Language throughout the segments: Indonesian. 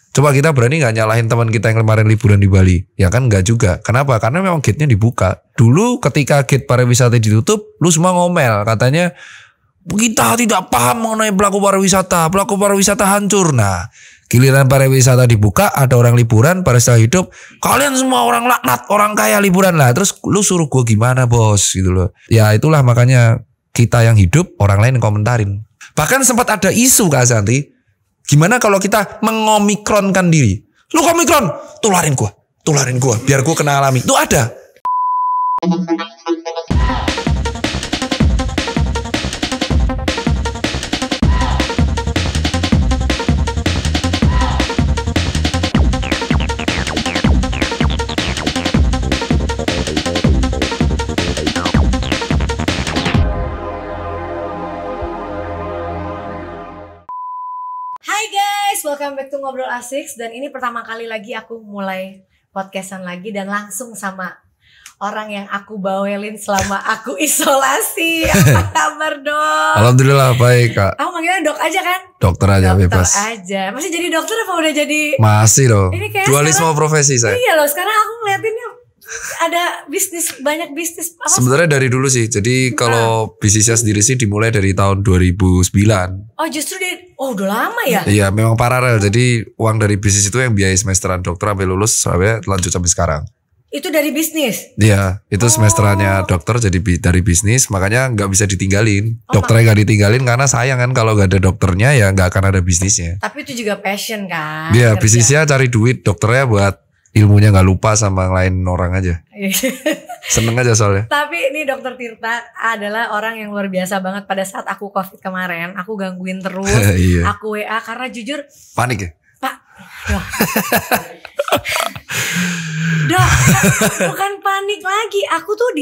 Coba kita berani gak nyalahin teman kita yang kemarin liburan di Bali? Ya kan enggak juga. Kenapa? Karena memang gate-nya dibuka. Dulu ketika gate pariwisata ditutup, lu semua ngomel. Katanya, kita tidak paham mengenai pelaku pariwisata. Pelaku pariwisata hancur. Nah, giliran pariwisata dibuka, ada orang liburan, pariwisata hidup. Kalian semua orang laknat, orang kaya liburan lah. Terus lu suruh gue gimana bos? Gitu loh. Ya itulah makanya kita yang hidup, orang lain yang komentarin. Bahkan sempat ada isu Kak Santi. Gimana kalau kita mengomikronkan diri? Lu omikron, tularin gua, biar gua kena alami. Itu ada. Welcome back to Ngobrol Asik. Dan ini pertama kali lagi aku mulai podcastan lagi. Dan langsung sama orang yang aku bawelin selama aku isolasi. Apa kabar dok? Alhamdulillah baik kak. Aku manggilnya dok aja kan? Dokter aja dokter bebas. Aja. Masih jadi dokter apa udah jadi? Masih dong. Dualisme sekarang, profesi saya. Iya loh, sekarang aku ngeliatinnya ada bisnis, banyak bisnis. Sebenarnya dari dulu sih. Jadi kalau bisnisnya sendiri sih dimulai dari tahun 2009. Oh justru udah lama ya? Iya memang paralel. Jadi uang dari bisnis itu yang biaya semesteran dokter sampai lulus sampai lanjut sampai sekarang. Itu dari bisnis? Iya itu semesterannya dokter jadi dari bisnis. Makanya gak bisa ditinggalin. Dokternya gak ditinggalin karena sayang kan. Kalau gak ada dokternya ya gak akan ada bisnisnya. Tapi itu juga passion kan? Iya bisnisnya cari duit. Dokternya buat ilmunya gak lupa sama lain orang aja. Seneng aja soalnya. Tapi ini Dokter Tirta adalah orang yang luar biasa banget. Pada saat aku COVID kemarin, aku gangguin terus. Iya. Aku WA karena jujur panik ya? Pak Dok, bukan panik lagi. Aku tuh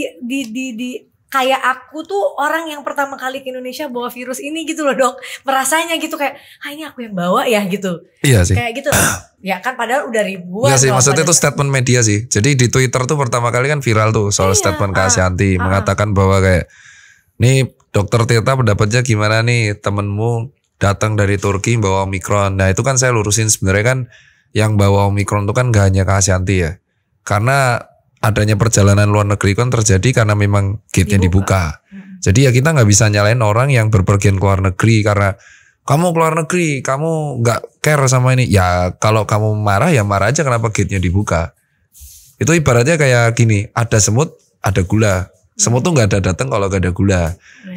kayak aku tuh orang yang pertama kali ke Indonesia bawa virus ini gitu loh dok. Merasanya gitu kayak, ini aku yang bawa ya gitu. Iya sih. Kayak gitu. Ya kan padahal udah ribuan. Iya sih maksudnya itu statement media sih. Jadi di Twitter tuh pertama kali kan viral tuh soal statement Kak Asyanti. Mengatakan bahwa kayak, nih Dokter Tirta pendapatnya gimana nih, temenmu datang dari Turki bawa Omikron. Nah itu kan saya lurusin sebenarnya kan yang bawa Omikron itu kan gak hanya Kak Asyanti ya. Karena adanya perjalanan luar negeri kan terjadi karena memang gate-nya dibuka. Jadi ya kita nggak bisa nyalain orang yang berpergian ke luar negeri karena kamu ke luar negeri, kamu nggak care sama ini. Ya kalau kamu marah ya marah aja kenapa gate-nya dibuka. Itu ibaratnya kayak gini, ada semut, ada gula. Semut tuh nggak ada datang kalau nggak ada gula.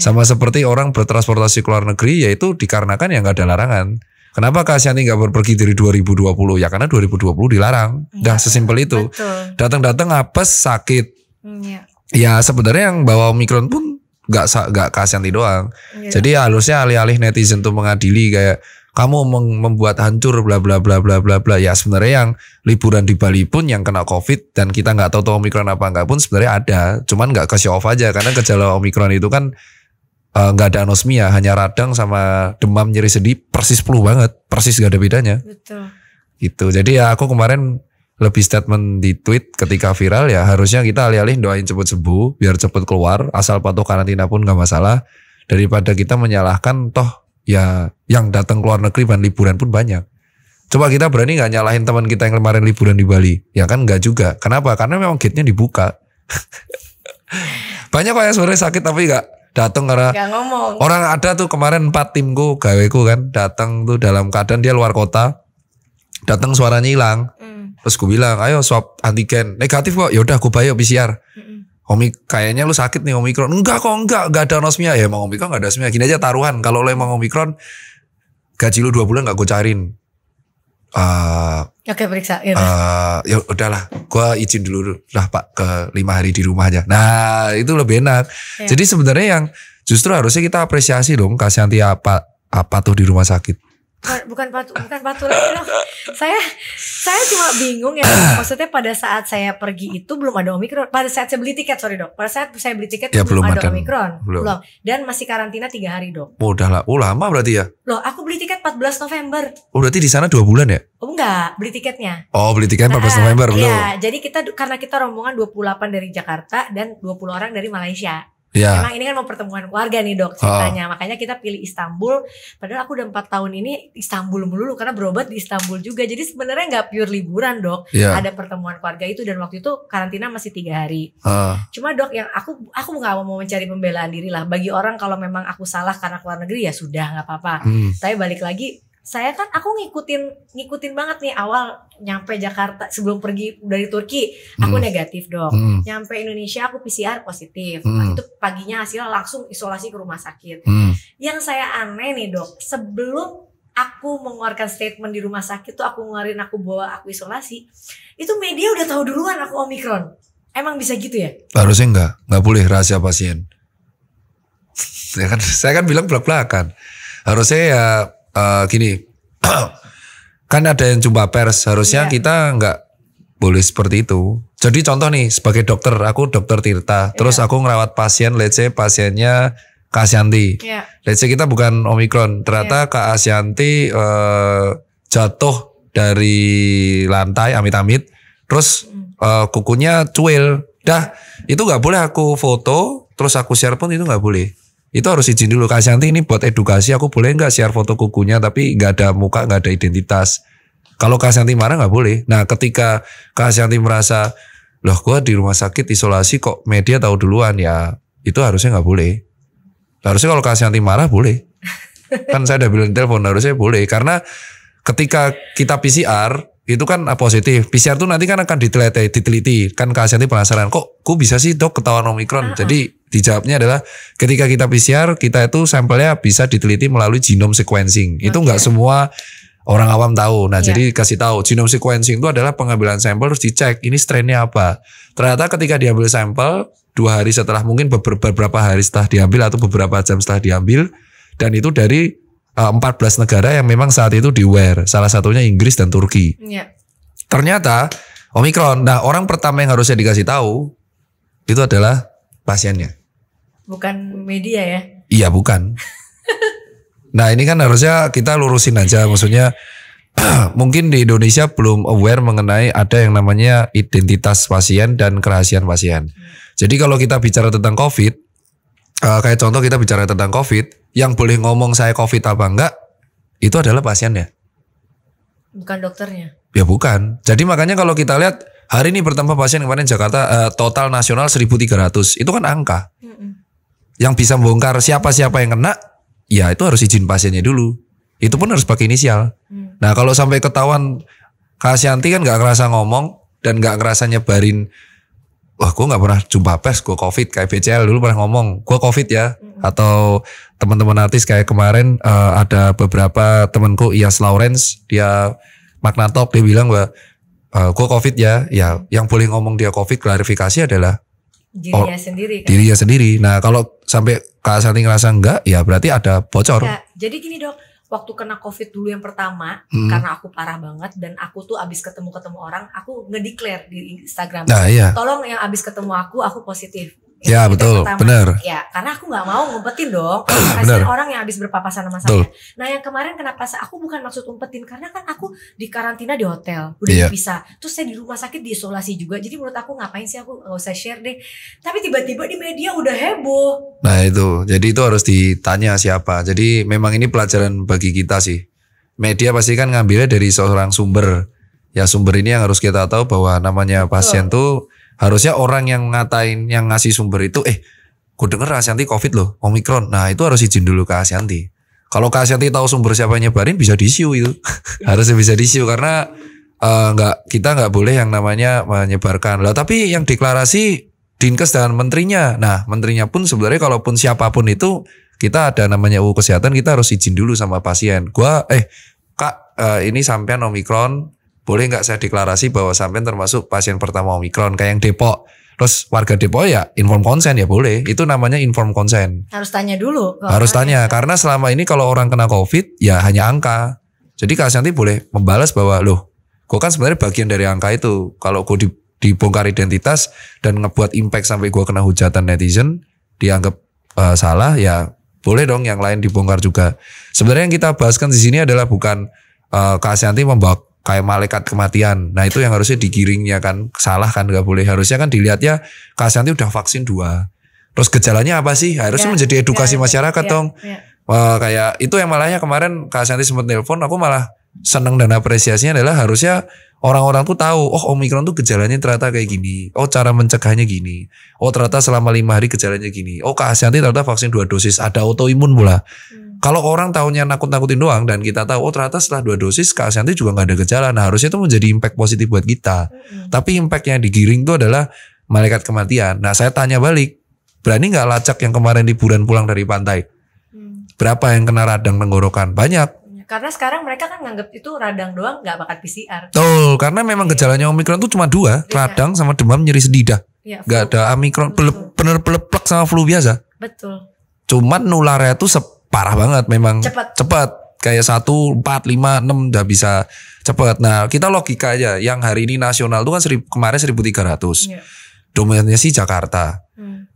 Sama seperti orang bertransportasi ke luar negeri, yaitu dikarenakan ya nggak ada larangan. Kenapa Kak Asyanti gak berpergi dari 2020? Ya karena 2020 dilarang. Dah sesimpel itu. Datang-datang apes sakit. Ya sebenarnya yang bawa Omikron pun gak Kak Asyanti doang. Jadi harusnya alih-alih netizen tuh mengadili kayak kamu membuat hancur bla bla bla bla bla bla. Ya sebenarnya yang liburan di Bali pun yang kena COVID dan kita nggak tahu Omikron apa enggak pun sebenarnya ada. Cuman nggak ke show off aja karena gejala Omikron itu kan nggak ada anosmia, hanya radang sama demam nyeri sendi, persis flu banget, persis gak ada bedanya. Betul. Gitu. Jadi ya aku kemarin lebih statement di tweet ketika viral ya harusnya kita alih-alih doain cepet sembuh biar cepet keluar, asal patuh karantina pun gak masalah daripada kita menyalahkan toh ya yang datang ke luar negeri dan liburan pun banyak. Coba kita berani gak nyalahin teman kita yang kemarin liburan di Bali? Ya kan gak juga. Kenapa? Karena memang gate-nya dibuka. Banyak kok yang sebenarnya sakit tapi gak datang karena orang ada tuh kemarin 4 timku gaweku kan datang tuh dalam keadaan dia luar kota, datang suaranya hilang. Terus gue bilang ayo swab antigen negatif kok, yaudah gue bayar PCR. Kayaknya lu sakit nih Omikron. Enggak ada anosmia. Ya emang Omikron gak ada anosmia. Gini aja taruhan kalau lo emang Omikron gaji lu 2 bulan gak gue cairin. Oke periksa ya udahlah gue izin dulu lah Pak ke 5 hari di rumah aja. Nah itu lebih enak Jadi sebenarnya yang justru harusnya kita apresiasi dong Kak Asyanti apa tuh di rumah sakit. Bukan patuh lagi dong. Saya cuma bingung ya. Maksudnya pada saat saya pergi itu belum ada Omikron. Pada saat saya beli tiket pada saat saya beli tiket ya, belum ada Omikron belum. Dan masih karantina 3 hari dong. Udah lah, lama berarti ya. Loh aku beli tiket 14 November. Berarti di sana 2 bulan ya? Enggak, beli tiketnya. Beli tiket 14 November belum. Iya, jadi karena kita rombongan 28 dari Jakarta dan 20 orang dari Malaysia. Emang ini kan mau pertemuan keluarga nih dok ceritanya. Makanya kita pilih Istanbul. Padahal aku udah 4 tahun ini Istanbul melulu karena berobat di Istanbul juga. Jadi sebenarnya nggak pure liburan dok. Ada pertemuan keluarga itu dan waktu itu karantina masih 3 hari. Cuma dok yang aku nggak mau mencari pembelaan diri lah. Bagi orang kalau memang aku salah karena keluar negeri ya sudah nggak apa-apa. Tapi balik lagi. Saya kan aku ngikutin banget nih awal nyampe Jakarta sebelum pergi dari Turki aku negatif dok. Nyampe Indonesia aku PCR positif. Nah, itu paginya hasilnya langsung isolasi ke rumah sakit. Yang saya aneh nih dok, sebelum aku mengeluarkan statement di rumah sakit tuh aku ngeluarin aku bawa aku isolasi, itu media udah tahu duluan aku Omikron. Emang bisa gitu ya? Harusnya nggak boleh rahasia pasien. Saya kan bilang belak-belakan. Harusnya ya gini, kan ada yang jumpa pers, harusnya kita nggak boleh seperti itu. Jadi contoh nih, sebagai dokter, aku dokter Tirta, terus aku ngerawat pasien, let's say pasiennya Kak Asyanti. Let's say kita bukan Omikron, ternyata Kak Asyanti jatuh dari lantai, amit-amit, terus kukunya cuil. Dah, itu nggak boleh aku foto, terus aku share pun itu nggak boleh. Itu harus izin dulu. Kak Asyanti ini buat edukasi, aku boleh nggak share foto kukunya tapi nggak ada muka, nggak ada identitas. Kalau Kak Asyanti marah nggak boleh. Nah ketika Kak Asyanti merasa, loh gue di rumah sakit isolasi kok media tahu duluan, ya itu harusnya nggak boleh. Harusnya kalau Kak Asyanti marah boleh. Kan saya udah bilang di telepon, harusnya boleh. Karena ketika kita PCR itu kan positif. PCR tuh nanti kan akan diteliti. Kan Kak Asyanti penasaran, kok bisa sih dok ketahuan Omikron? Jadi dijawabnya adalah ketika kita PCR, kita itu sampelnya bisa diteliti melalui genome sequencing. Itu nggak semua orang awam tahu. Nah jadi kasih tahu, genome sequencing itu adalah pengambilan sampel terus dicek ini strainnya apa. Ternyata ketika diambil sampel 2 hari setelah, mungkin beberapa hari setelah diambil atau beberapa jam setelah diambil, dan itu dari 14 negara yang memang saat itu di-aware. Salah satunya Inggris dan Turki. Ternyata Omikron. Nah orang pertama yang harusnya dikasih tahu itu adalah pasiennya. Bukan media ya? Iya bukan. Nah ini kan harusnya kita lurusin aja. Maksudnya mungkin di Indonesia belum aware mengenai ada yang namanya identitas pasien dan kerahasiaan pasien. Jadi kalau kita bicara tentang COVID, kayak contoh kita bicara tentang COVID, yang boleh ngomong saya COVID apa enggak, itu adalah pasiennya. Bukan dokternya. Ya bukan. Jadi makanya kalau kita lihat hari ini bertambah pasien kemarin Jakarta total nasional 1.300, itu kan angka. Yang bisa membongkar siapa-siapa yang kena, ya itu harus izin pasiennya dulu. Itu pun harus pakai inisial. Nah kalau sampai ketahuan Kak Asyanti kan gak ngerasa ngomong dan gak ngerasa nyebarin, wah gue gak pernah jumpa pers, gue COVID. Kayak BCL dulu pernah ngomong, gue COVID ya. Atau teman-teman artis kayak kemarin ada beberapa temanku, Iyas Lawrence, dia Magna Talk, dia bilang bahwa gue COVID ya. Ya yang boleh ngomong dia COVID klarifikasi adalah dirinya sendiri kan? Dirinya sendiri. Nah kalau sampai Kak Asyanti ngerasa enggak, ya berarti ada bocor. Ya, jadi gini dok, waktu kena COVID dulu yang pertama, karena aku parah banget dan aku tuh abis ketemu orang, aku ngedeclare di Instagram, tolong yang abis ketemu aku positif. Ya betul, benar. Ya karena aku nggak mau ngumpetin dong, kasihan orang yang habis berpapasan sama saya. Nah yang kemarin kenapa aku bukan maksud ngumpetin, karena kan aku di karantina di hotel, udah dipisah. Terus saya di rumah sakit diisolasi juga. Jadi menurut aku ngapain sih aku nggak usah share deh. Tapi tiba-tiba di media udah heboh. Nah itu, jadi itu harus ditanya siapa. Jadi memang ini pelajaran bagi kita sih. Media pasti kan ngambilnya dari seorang sumber. Ya sumber ini yang harus kita tahu bahwa namanya pasien tuh harusnya orang yang ngatain, yang ngasih sumber itu, gue denger Asyanti COVID loh, Omikron. Nah itu harus izin dulu ke Asyanti. Kalau Kak Asyanti tahu sumber siapa yang nyebarin, bisa di-issue itu. Harusnya bisa di-issue karena kita nggak boleh yang namanya menyebarkan. Lah tapi yang deklarasi Dinkes dan menterinya. Nah menterinya pun sebenarnya kalaupun siapapun itu, kita ada namanya UU Kesehatan, kita harus izin dulu sama pasien. Gua Kak ini sampean Omikron, boleh nggak saya deklarasi bahwa sampean termasuk pasien pertama Omikron, kayak yang Depok. Terus warga Depok ya inform consent, ya boleh. Itu namanya inform consent. Harus tanya dulu. Harus tanya, karena selama ini kalau orang kena COVID ya hanya angka. Jadi Kak Asyanti boleh membalas bahwa loh, gue kan sebenarnya bagian dari angka itu. Kalau gue dibongkar identitas dan ngebuat impact sampai gue kena hujatan netizen, dianggap salah, ya boleh dong yang lain dibongkar juga. Sebenarnya yang kita bahaskan di sini adalah bukan Kak Asyanti membawa kayak malaikat kematian. Nah itu yang harusnya digiringnya kan, salah kan, gak boleh. Harusnya kan dilihat ya Kak Asyanti udah vaksin 2. Terus gejalanya apa sih? Harusnya menjadi edukasi masyarakat dong. Wah, kayak itu yang malahnya kemarin Kak Ashanti sempat nelpon, aku malah seneng dan apresiasinya adalah harusnya orang-orang tuh tahu, oh Omikron tuh gejalanya ternyata kayak gini. Oh cara mencegahnya gini. Oh ternyata selama 5 hari gejalanya gini. Oh Kak Ashanti ternyata vaksin 2 dosis, ada autoimun pula. Kalau orang taunya nakut-nakutin doang dan kita tahu, oh ternyata setelah 2 dosis Kak Ashanti juga gak ada gejala. Nah harusnya itu menjadi impact positif buat kita. Tapi impact yang digiring itu adalah malaikat kematian. Nah saya tanya balik, berani gak lacak yang kemarin liburan pulang dari pantai? Berapa yang kena radang tenggorokan? Banyak. Karena sekarang mereka kan nganggap itu radang doang, gak bakal PCR. Tuh, karena memang gejalanya Omikron tuh cuma 2, radang sama demam nyeri sedidah. Gak ada Omikron, bener plek sama flu biasa. Betul. Cuman nularnya tuh parah banget, memang cepat. Kayak 1, 4, 5, 6 udah bisa cepat. Nah kita logika aja, yang hari ini nasional tuh kan kemarin 1.300. Domainnya sih Jakarta.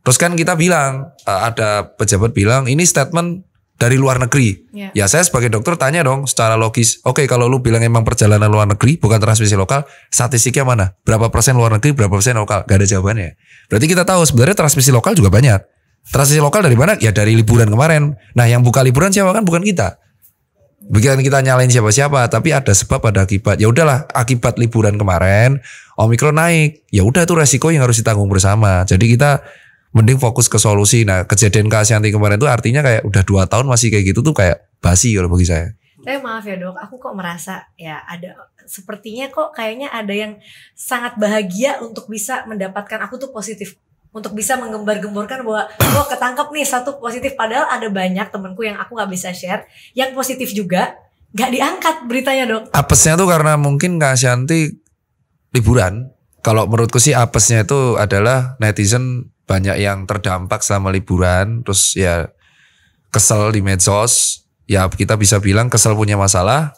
Terus kan kita bilang, ada pejabat bilang ini statement dari luar negeri. Ya saya sebagai dokter tanya dong secara logis. Oke, kalau lu bilang emang perjalanan luar negeri bukan transmisi lokal, statistiknya mana? Berapa persen luar negeri, berapa persen lokal? Gak ada jawabannya. Berarti kita tahu sebenarnya transmisi lokal juga banyak. Transmisi lokal dari mana? Ya dari liburan kemarin. Nah yang buka liburan siapa kan? Bukan kita. Bukan kita nyalain siapa-siapa, tapi ada sebab ada akibat. Ya udahlah, akibat liburan kemarin Omikron naik. Ya udah itu resiko yang harus ditanggung bersama. Jadi kita mending fokus ke solusi. Nah kejadian Kak Ashanti kemarin itu artinya kayak udah 2 tahun masih kayak gitu tuh kayak basi kalau bagi saya. Tapi maaf ya dok, aku kok merasa ya ada sepertinya kok kayaknya ada yang sangat bahagia untuk bisa mendapatkan aku tuh positif. Untuk bisa menggembar-gemborkan bahwa oh ketangkep nih satu positif. Padahal ada banyak temenku yang aku gak bisa share yang positif juga gak diangkat beritanya dok. Apesnya tuh karena mungkin Kak Ashanti liburan. Kalau menurutku sih apesnya itu adalah netizen banyak yang terdampak selama liburan, terus ya kesel di medsos, ya kita bisa bilang kesel punya masalah,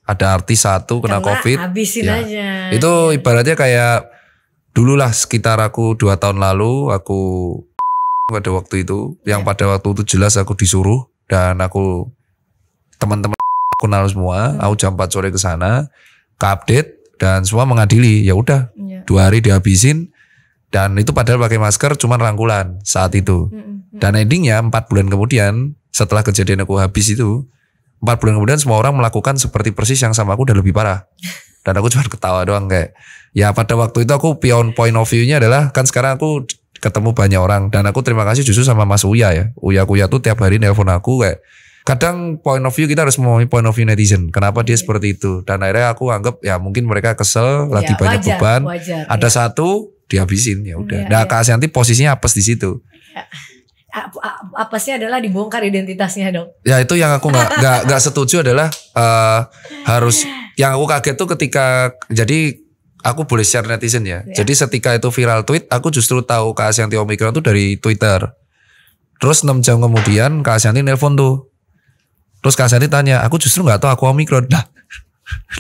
ada artis satu kena COVID, habisin ya. Aja. Itu ibaratnya kayak dulu lah sekitar aku 2 tahun lalu aku pada waktu itu, yang pada waktu itu jelas aku disuruh dan aku teman-teman aku kenal semua, aku jam 4 sore ke sana, ke update dan semua mengadili, ya udah 2 hari dihabisin. Dan itu padahal pakai masker cuman rangkulan saat itu. Dan endingnya 4 bulan kemudian setelah kejadian aku habis itu 4 bulan kemudian semua orang melakukan seperti persis yang sama aku dan lebih parah. Dan aku cuma ketawa doang kayak ya pada waktu itu aku point of view-nya adalah kan sekarang aku ketemu banyak orang dan aku terima kasih justru sama Mas Uya ya. Uya tuh tiap hari nelpon aku kayak kadang point of view kita harus memahami point of view netizen. Kenapa dia seperti itu? Dan akhirnya aku anggap ya mungkin mereka kesel lagi banyak beban. Ada satu dihabisin ya udah. Nah Kak Ashanti posisinya apes di situ. Apesnya adalah dibongkar identitasnya dok. Ya itu yang aku nggak setuju adalah harus yang aku kaget tuh ketika jadi aku boleh share netizen ya. Jadi ketika itu viral tweet aku justru tahu Kak Ashanti Omikron tuh dari Twitter. Terus 6 jam kemudian Kak Ashanti nelpon tuh. Terus Kak Ashanti tanya, aku justru nggak tahu aku Omikron. Nah,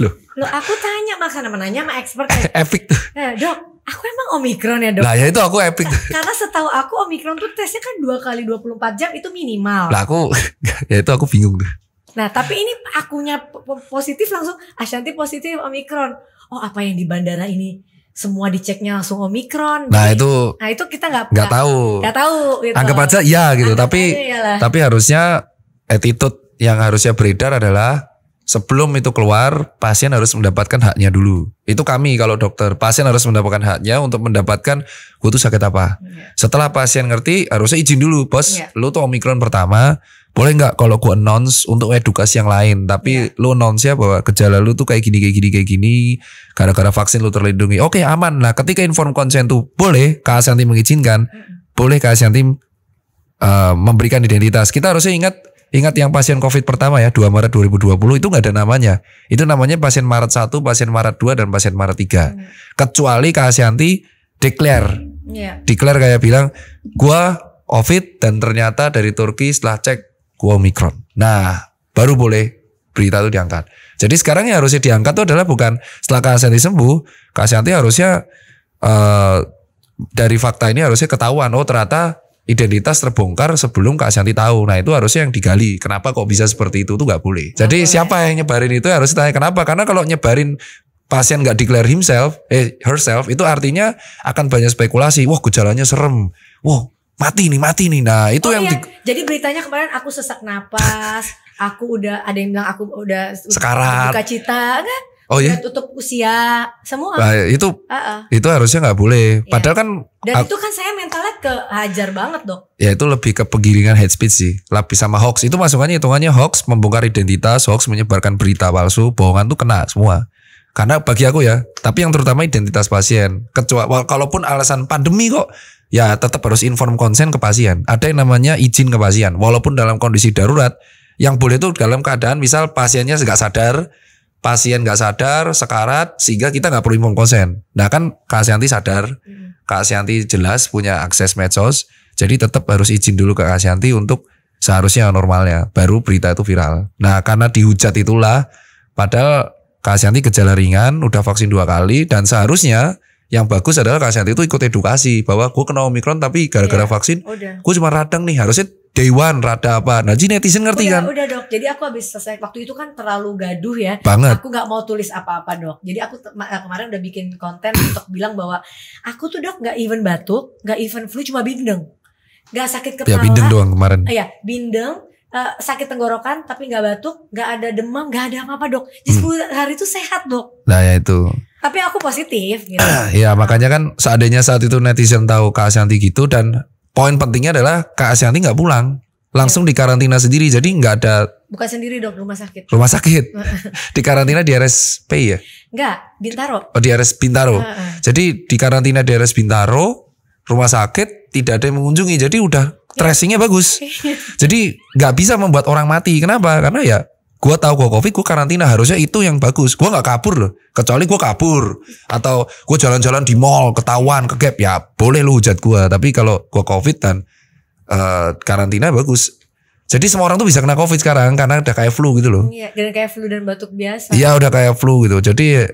loh aku tanya makanya menanya sama expert. Epic tuh. Dok. Aku emang Omikron ya dok. Nah ya itu aku epic. Karena setahu aku Omikron tuh tesnya kan 2 kali 24 jam itu minimal. Lah aku ya itu aku bingung tuh. Nah tapi ini akunya positif langsung Ashanti positif Omikron. Oh apa yang di bandara ini semua diceknya langsung Omikron. Nah jadi, itu kita nggak tahu. Nggak tahu. Gitu. Anggap aja iya gitu. Tapi harusnya attitude yang harusnya beredar adalah sebelum itu keluar, pasien harus mendapatkan haknya dulu. Itu kami kalau dokter, pasien harus mendapatkan haknya untuk mendapatkan gue tuh sakit apa. Setelah pasien ngerti, harusnya izin dulu, bos. Lu tuh Omikron pertama, boleh nggak kalau gue announce untuk edukasi yang lain. Tapi lu announce-nya bahwa gejala lu tuh kayak gini. Gara-gara vaksin lu terlindungi. Oke aman. Nah ketika inform consent tuh boleh, Kak Ashanti mengizinkan, boleh Kak Ashanti memberikan identitas. Kita harusnya Ingat yang pasien COVID pertama ya 2 Maret 2020 itu gak ada namanya. Itu namanya pasien Maret 1, pasien Maret 2, dan pasien Maret 3. Kecuali Kak Ashanti declare. Declare kayak bilang gua COVID dan ternyata dari Turki setelah cek gua Omikron. Nah baru boleh berita itu diangkat. Jadi sekarang yang harusnya diangkat itu adalah bukan setelah Kak Ashanti sembuh. Kak Ashanti harusnya dari fakta ini harusnya ketahuan. Oh ternyata identitas terbongkar sebelum Kak Ashanti tahu. Nah itu harusnya yang digali. Kenapa kok bisa seperti itu tuh gak boleh. Jadi siapa yang nyebarin itu harus ditanya kenapa. Karena kalau nyebarin pasien gak declare herself itu artinya akan banyak spekulasi. Wah gejalanya serem. Wah mati nih. Nah itu yang jadi beritanya kemarin aku sesak napas, aku udah ada yang bilang aku udah sekarat, duka cita kan? Oh ya, tutup usia semua. Nah, itu harusnya nggak boleh. Padahal kan. Dan itu kan saya mentalnya kehajar banget dok. Ya itu lebih ke penggiringan hate speech sih. Lapis sama hoax itu masukannya hitungannya hoax, membongkar identitas, hoax menyebarkan berita palsu, bohongan tuh kena semua. Karena bagi aku ya, tapi yang terutama identitas pasien. Kecuali kalaupun alasan pandemi kok, ya tetap harus inform konsen ke pasien. Ada yang namanya izin ke pasien. Walaupun dalam kondisi darurat, yang boleh itu dalam keadaan misal pasiennya nggak sadar. Pasien nggak sadar, sekarat, sehingga kita nggak perlu inform konsen. Nah kan Kak Asyanti sadar, Kak Asyanti jelas punya akses medsos, jadi tetap harus izin dulu ke Kak Asyanti untuk seharusnya normalnya, baru berita itu viral. Nah karena dihujat itulah, padahal Kak Asyanti gejala ringan, udah vaksin 2 kali, dan seharusnya yang bagus adalah Kak Asyanti itu ikut edukasi, bahwa gue kena Omikron tapi gara-gara vaksin, gue cuma radang nih, harusnya Day one rada apa. Nah jadi netizen ngerti kan. Udah dok. Jadi aku habis selesai waktu itu kan terlalu gaduh ya. Banget. Aku gak mau tulis apa-apa dok. Jadi aku kemarin udah bikin konten untuk bilang bahwa aku tuh dok gak even batuk, gak even flu, cuma bindeng. Gak sakit kepala. Ya bindeng doang kemarin. Iya bindeng, sakit tenggorokan tapi gak batuk, gak ada demam, gak ada apa-apa dok. Jadi 10 hari itu sehat dok. Nah ya itu. Tapi aku positif gitu. Ya makanya kan seandainya saat itu netizen tahu Kak Asyanti gitu, dan poin pentingnya adalah Kak Asyanti nggak pulang, langsung dikarantina sendiri, jadi nggak ada. Bukan sendiri dok, rumah sakit. Rumah sakit, dikarantina di RSP ya? Nggak, Bintaro. Oh di RS Bintaro. Jadi dikarantina di RS Bintaro, rumah sakit tidak ada yang mengunjungi, jadi udah tracingnya bagus. Jadi nggak bisa membuat orang mati. Kenapa? Karena ya gue tahu gue COVID, gue karantina, harusnya itu yang bagus. Gue nggak kabur loh, kecuali gue kabur atau gue jalan-jalan di mall ketahuan ke gap, ya boleh lu hujat gue. Tapi kalau gue COVID dan karantina bagus. Jadi semua orang tuh bisa kena COVID sekarang karena udah kayak flu gitu loh. Iya, dan kayak flu dan batuk biasa. Iya udah kayak flu gitu. Jadi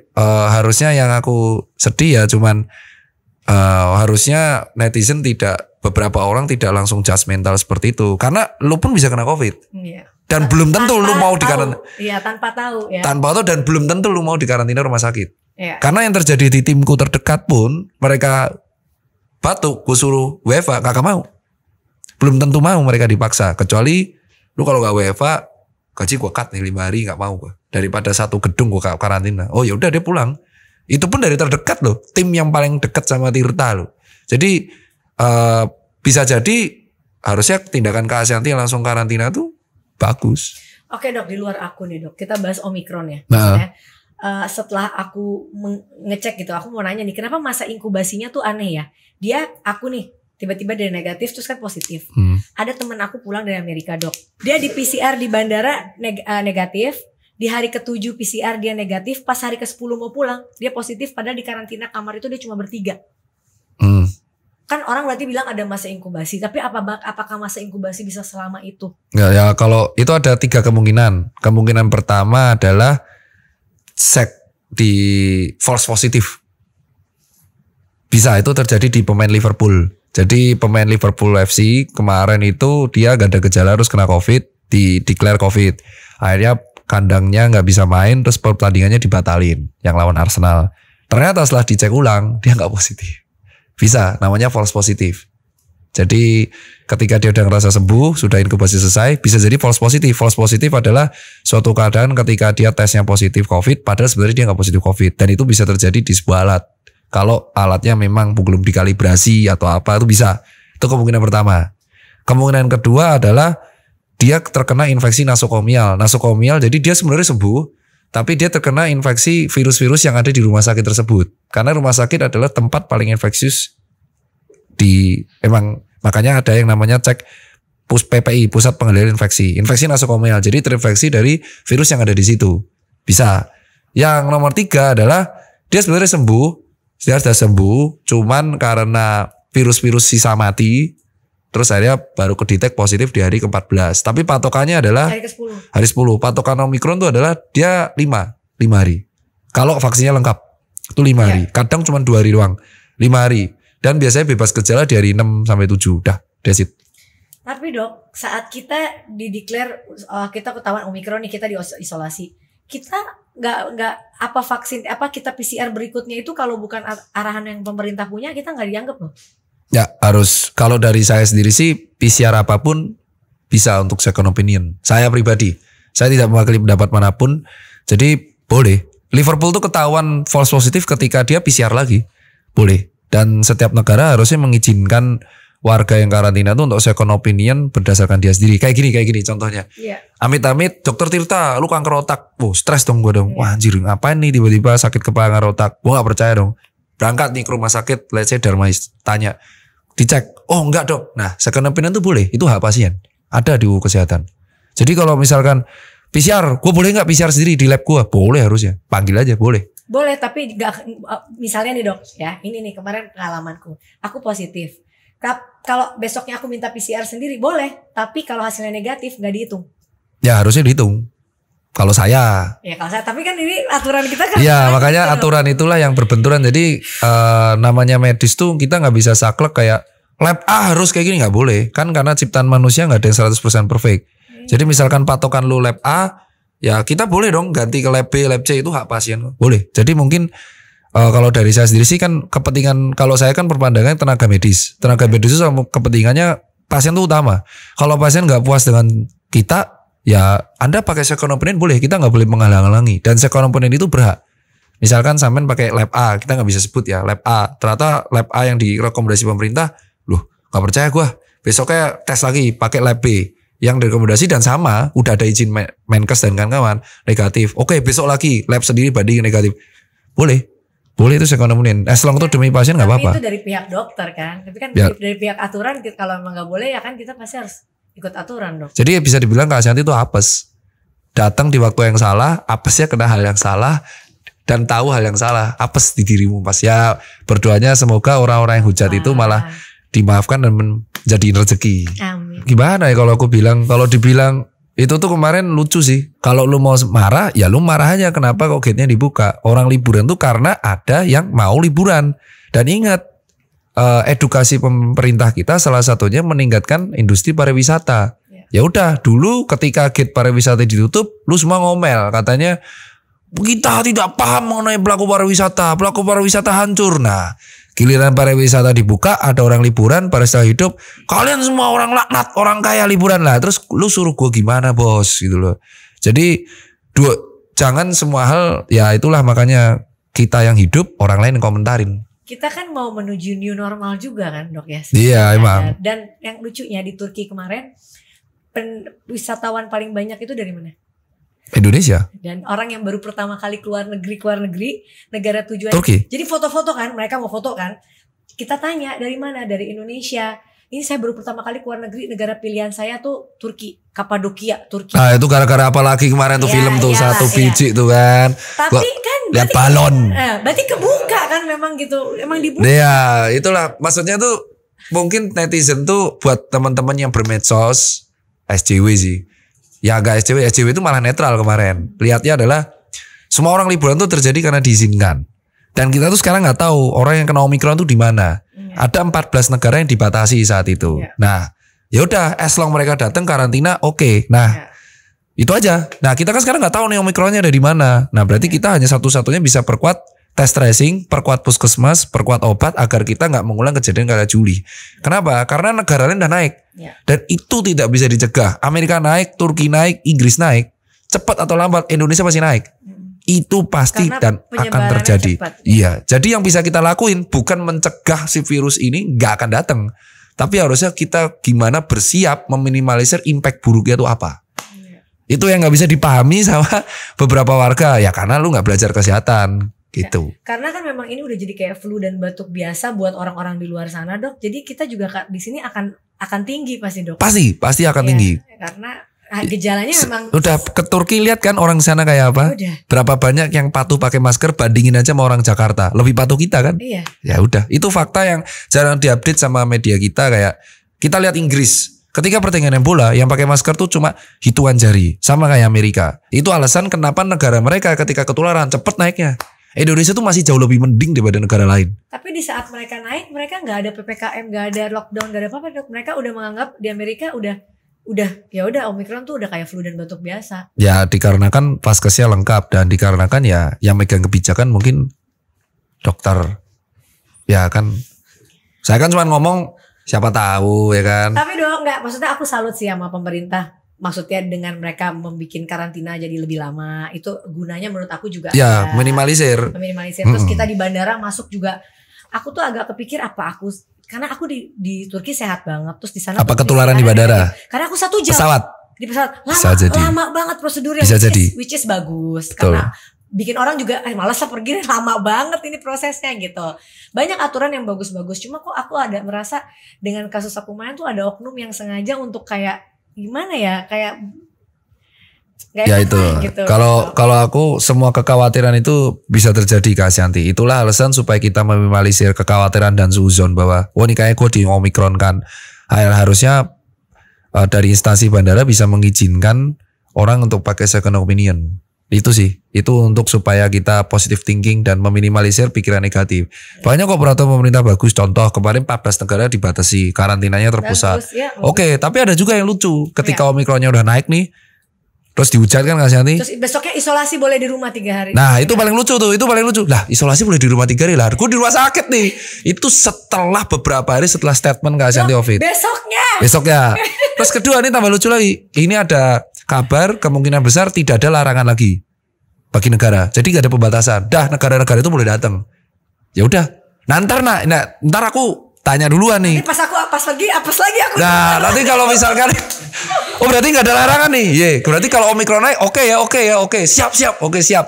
harusnya yang aku sedih ya cuman harusnya netizen tidak, beberapa orang tidak langsung judgmental seperti itu. Karena lu pun bisa kena COVID. Iya. Dan belum tentu lu mau dikarantina. Iya, tanpa tahu ya. Tanpa tahu, dan belum tentu lu mau dikarantina rumah sakit. Iya. Karena yang terjadi di timku terdekat pun mereka batuk, gue suruh WFA kagak mau. Belum tentu mau mereka dipaksa. Kecuali lu kalau gak WFA, gaji gue cut nih 5 hari, gak mau gue. Daripada satu gedung gue karantina. Oh ya udah dia pulang. Itu pun dari terdekat loh. Tim yang paling dekat sama Tirta loh. Jadi bisa jadi harusnya tindakan Kak Asyanti yang langsung karantina tuh bagus. Oke dok, di luar aku nih dok, kita bahas Omikron ya. Nah. Setelah aku ngecek gitu, aku mau nanya nih, kenapa masa inkubasinya tuh aneh ya? Aku nih tiba-tiba dari negatif terus kan positif. Ada temen aku pulang dari Amerika dok, dia di PCR di bandara negatif, di hari ke-7 PCR dia negatif, pas hari ke-10 mau pulang dia positif, padahal di karantina kamar itu dia cuma bertiga. Kan orang berarti bilang ada masa inkubasi, tapi apakah masa inkubasi bisa selama itu? Ya kalau itu ada 3 kemungkinan. Kemungkinan pertama adalah cek di false positif. Bisa itu terjadi di pemain Liverpool. Jadi pemain Liverpool FC kemarin itu dia gak ada gejala terus kena COVID, di declare COVID. Akhirnya kandangnya gak bisa main, terus pertandingannya dibatalin yang lawan Arsenal. Ternyata setelah dicek ulang dia gak positif. Bisa, namanya false positif. Jadi ketika dia udah ngerasa sembuh, sudah inkubasi selesai, bisa jadi false positif. False positif adalah suatu keadaan ketika dia tesnya positif COVID, padahal sebenarnya dia nggak positif COVID. Dan itu bisa terjadi di sebuah alat. Kalau alatnya memang belum dikalibrasi atau apa, itu bisa. Itu kemungkinan pertama. Kemungkinan kedua adalah dia terkena infeksi nasokomial. Nasokomial jadi dia sebenarnya sembuh, tapi dia terkena infeksi virus-virus yang ada di rumah sakit tersebut. Karena rumah sakit adalah tempat paling infeksius makanya ada yang namanya cek PPI, pusat pengendalian infeksi nasokomial. Jadi terinfeksi dari virus yang ada di situ. Bisa. Yang nomor 3 adalah dia sebenarnya sembuh, dia sudah sembuh, cuman karena virus-virus sisa mati, terus akhirnya baru kedetek positif di hari ke-14. Tapi patokannya adalah hari 10. Patokan Omikron itu adalah dia 5 hari. Kalau vaksinnya lengkap itu 5 hari. Kadang cuma 2 hari doang. 5 hari. Dan biasanya bebas gejala di hari 6 sampai 7. Dah, that's it. Tapi dok, saat kita dideklar kita ketahuan Omikron nih, kita di isolasi, kita nggak apa vaksin apa kita PCR berikutnya itu kalau bukan arahan yang pemerintah punya, kita nggak dianggap loh. Ya harus, kalau dari saya sendiri sih PCR apapun bisa untuk second opinion. Saya pribadi, saya tidak mewakili pendapat manapun. Jadi boleh. Liverpool tuh ketahuan false positif ketika dia PCR lagi. Boleh. Dan setiap negara harusnya mengizinkan warga yang karantina itu untuk second opinion berdasarkan dia sendiri. Kayak gini contohnya. Yeah. Amit-amit dokter Tirta, lu kanker otak. Stres dong gue dong. Wah anjir, ngapain nih tiba-tiba sakit kepala kanker otak. Gue gak percaya dong. Berangkat nih ke rumah sakit, let's say Darmais, tanya. Dicek, oh enggak dok. Nah second opinion itu boleh, itu hak pasien. Ada di UU Kesehatan. Jadi kalau misalkan PCR, gue boleh nggak PCR sendiri di lab gue? Boleh harusnya, panggil aja boleh. Boleh, tapi gak, misalnya nih dok, ya ini nih kemarin pengalamanku, aku positif. Kalau besoknya aku minta PCR sendiri boleh, tapi kalau hasilnya negatif nggak dihitung. Ya harusnya dihitung. Kalau saya. Ya kalau saya, tapi kan ini aturan kita kan. Iya makanya aturan itulah yang berbenturan. Jadi namanya medis tuh kita nggak bisa saklek kayak lab A harus kayak gini, nggak boleh. Kan karena ciptaan manusia nggak ada yang 100% perfect. Jadi misalkan patokan lu lab A, ya kita boleh dong ganti ke lab B, lab C, itu hak pasien. Boleh. Jadi mungkin kalau dari saya sendiri sih kan kepentingan, kalau saya kan perpandangan tenaga medis. Tenaga medis itu kepentingannya pasien itu utama. Kalau pasien nggak puas dengan kita, ya Anda pakai second opinion boleh, kita nggak boleh menghalang-halangi. Dan second opinion itu berhak. Misalkan sampean pakai lab A, kita nggak bisa sebut ya lab A. Ternyata lab A yang direkomendasi pemerintah, loh nggak percaya gue. Besoknya tes lagi pakai lab B yang direkomendasi dan sama, udah ada izin Menkes dan kawan-kawan, negatif. Oke besok lagi lab sendiri bandingin negatif. Boleh itu second opinion. As long itu demi pasien nggak apa-apa. Tapi itu dari pihak dokter kan. Tapi kan dari pihak aturan kalau emang nggak boleh ya kan kita pasti harus ikut aturan dong. Jadi bisa dibilang Kak Ashanti itu apes. Datang di waktu yang salah, apesnya kena hal yang salah dan tahu hal yang salah, apes di dirimu pas. Ya berdoanya semoga orang-orang yang hujat itu malah dimaafkan dan menjadi rezeki. Amin. Gimana ya kalau aku bilang, kalau dibilang itu tuh kemarin lucu sih. Kalau lu mau marah, ya lu marah aja. Kenapa kok gate-nya dibuka? Orang liburan tuh karena ada yang mau liburan. Dan ingat, edukasi pemerintah kita salah satunya meningkatkan industri pariwisata. Ya udah, dulu ketika gate pariwisata ditutup, lu semua ngomel katanya kita tidak paham mengenai pelaku pariwisata hancur. Nah, giliran pariwisata dibuka, ada orang liburan, pariwisata hidup, kalian semua orang laknat, orang kaya liburan lah. Terus lu suruh gue gimana bos gitu loh. Jadi jangan semua hal, ya itulah makanya kita yang hidup, orang lain yang komentarin. Kita kan mau menuju new normal juga kan dok ya. Iya emang. Dan yang lucunya di Turki kemarin, wisatawan paling banyak itu dari mana? Indonesia. Dan orang yang baru pertama kali keluar negeri, negara tujuan. Turki. Jadi foto-foto kan, mereka mau foto kan. Kita tanya dari mana? Dari Indonesia. Ini saya baru pertama kali keluar negeri, negara pilihan saya tuh Turki, Kapadokia, Turki. Nah itu gara-gara apa lagi kemarin tuh film tuh satu biji tuh kan. Tapi kan lihat balon. Berarti kebuka kan memang gitu, emang dibuka. Ya itulah maksudnya tuh mungkin netizen tuh buat teman-teman yang bermedsos SJW sih. Ya agak SJW itu malah netral kemarin. Lihatnya adalah semua orang liburan tuh terjadi karena diizinkan. Dan kita tuh sekarang nggak tahu orang yang kena Omikron tuh di mana. Ada 14 negara yang dibatasi saat itu. Nah, ya udah, as long mereka datang karantina, oke. Nah, itu aja. Nah, kita kan sekarang nggak tahu nih Omikronnya ada di mana. Nah, berarti kita hanya satu-satunya bisa perkuat tes tracing, perkuat puskesmas, perkuat obat agar kita nggak mengulang kejadian kayak Juli. Kenapa? Karena negara lain udah naik. Dan itu tidak bisa dicegah. Amerika naik, Turki naik, Inggris naik. Cepat atau lambat Indonesia pasti naik. Itu pasti dan akan terjadi. Iya. Jadi yang bisa kita lakuin bukan mencegah si virus ini nggak akan datang, tapi harusnya kita gimana bersiap meminimalisir impact buruknya itu apa. Itu yang nggak bisa dipahami sama beberapa warga ya karena lu nggak belajar kesehatan gitu. Karena kan memang ini udah jadi kayak flu dan batuk biasa buat orang-orang di luar sana dok. Jadi kita juga di sini akan tinggi pasti dok. Pasti akan tinggi. Karena gejalanya memang udah ke Turki lihat kan orang sana kayak apa? Udah. Berapa banyak yang patuh pakai masker bandingin aja sama orang Jakarta. Lebih patuh kita kan? Iya. Ya udah, itu fakta yang jarang diupdate sama media kita kayak kita lihat Inggris. Ketika pertandingan bola yang pakai masker tuh cuma hitungan jari, sama kayak Amerika. Itu alasan kenapa negara mereka ketika ketularan cepet naiknya. Indonesia tuh masih jauh lebih mending daripada negara lain. Tapi di saat mereka naik, mereka nggak ada PPKM, nggak ada lockdown, nggak ada apa-apa. Mereka udah menganggap di Amerika udah ya udah Omikron tuh udah kayak flu dan batuk biasa. Ya dikarenakan vaskesnya lengkap dan dikarenakan ya yang megang kebijakan mungkin dokter ya kan Saya kan cuma ngomong siapa tahu ya kan. Tapi dong enggak, maksudnya aku salut sih sama pemerintah. Maksudnya dengan mereka membuat karantina jadi lebih lama, itu gunanya menurut aku juga ya minimalisir. Terus kita di bandara masuk juga, aku tuh agak kepikir karena aku di Turki sehat banget, terus di sana apa ketularan di bandara? Karena aku 1 jam di pesawat lama banget prosedurnya, which is bagus. Betul. Karena bikin orang juga malas lah pergi, lama banget ini prosesnya gitu. Banyak aturan yang bagus-bagus, cuma kok aku ada merasa dengan kasus aku main tuh ada oknum yang sengaja untuk kayak gimana ya, kayak ya itu gitu. Kalau aku semua kekhawatiran itu bisa terjadi Kak Ashanti. Itulah alasan supaya kita meminimalisir kekhawatiran dan suzon bahwa ini kayaknya gue di Omikron kan. Harusnya dari instansi bandara bisa mengizinkan orang untuk pakai second opinion. Itu sih, itu untuk supaya kita positive thinking dan meminimalisir pikiran negatif. Banyak kok peraturan pemerintah bagus. Contoh kemarin 14 negara dibatasi, karantinanya terpusat. Oke, tapi ada juga yang lucu. Ketika Omikronnya udah naik nih, terus dihujat kan Kak Ashanti. Terus besoknya isolasi boleh di rumah 3 hari. Nah itu paling lucu tuh, itu paling lucu. Lah isolasi boleh di rumah 3 hari lah. Gue di rumah sakit nih. Itu setelah beberapa hari setelah statement Kak Ashanti COVID. Besoknya. Terus kedua ini tambah lucu lagi. Ini ada kabar kemungkinan besar tidak ada larangan lagi bagi negara. Jadi gak ada pembatasan. Dah negara-negara itu boleh datang. Ya udah. Ntar aku tanya duluan nih. Nanti pas aku apes lagi aku. Nah nanti kalau misalkan berarti gak ada larangan nih. Berarti kalau Omikron naik oke. Siap.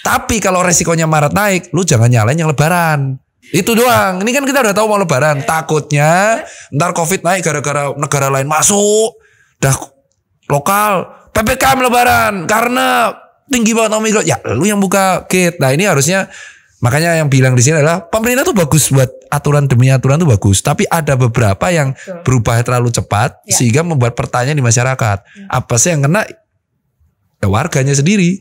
Tapi kalau resikonya Maret naik, lu jangan nyalain yang lebaran. Itu doang. Ini kan kita udah tahu mau lebaran. Takutnya ntar COVID naik gara-gara negara lain masuk. Dah lokal PPKM lebaran karena tinggi banget Omikron. Ya lu yang buka gate. Nah ini harusnya, makanya yang bilang di sini adalah pemerintah tuh bagus buat aturan demi aturan tuh bagus. Tapi ada beberapa yang berubah terlalu cepat sehingga membuat pertanyaan di masyarakat. Apa sih yang kena? Ya warganya sendiri.